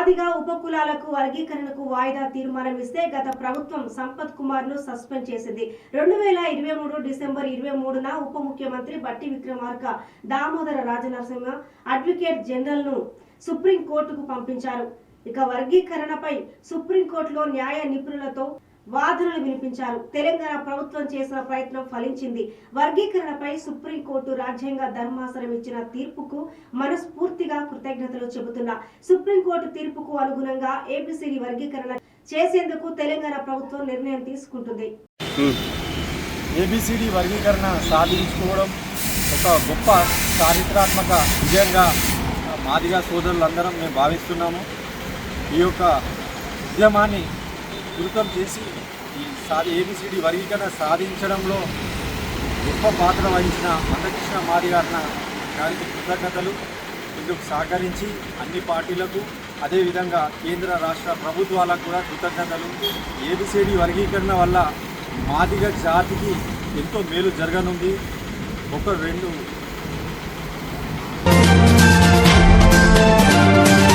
మాదిగా ఉపకులాలకు వర్గీకరణకు వాయిదా తీర్మానం ఇస్తే గత ప్రభుత్వం సంపత్ కుమార్ ను సస్పెండ్ చేసింది. 2023 డిసెంబర్ 23న ఉప ముఖ్యమంత్రి బట్టి విక్రమార్క దామోదర రాజనరసింహ అడ్వకేట్ జనరల్ ను సుప్రీం కోర్టుకు పంపించారు. ఇక వర్గీకరణపై సుప్రీంకోర్టులో న్యాయ నిపుణులతో వాదనలు వినిపించారు. తెలంగాణ ప్రభుత్వం చేసిన ప్రయత్నం ఫలించింది. వర్గీకరణపై సుప్రీంకోర్టు రాజ్యాంగ ధర్మాసనం ఇచ్చిన తీర్పుకు మనస్ఫూర్తిగా కృతజ్ఞతలు చెబుతున్నా. సుప్రీంకోర్టు తీర్పుకు అనుగుణంగా ఏబిసిడి వర్గీకరణ చేసేందుకు తెలంగాణ ప్రభుత్వం నిర్ణయం తీసుకుంటుంది. ఏబిసిడి వర్గీకరణ సాధించుకోవడం ఒక గొప్ప చారిత్రాత్మక విజయంగా మాదిగా సోదరులందరం మేము భావిస్తున్నాము. ఈ యొక్క ఉద్యమాన్ని గురుతం చేసి ఈ ఏబిసిడి వర్గీకరణ సాధించడంలో గొప్ప పాత్ర వహించిన మందకృష్ణ మాదిగ గారికి కృతజ్ఞతలు. ఇందుకు సహకరించి అన్ని పార్టీలకు అదేవిధంగా కేంద్ర రాష్ట్ర ప్రభుత్వాలకు కూడా కృతజ్ఞతలు. ఏబిసిడి వర్గీకరణ వల్ల మాదిగ జాతికి ఎంతో మేలు జరగనుంది.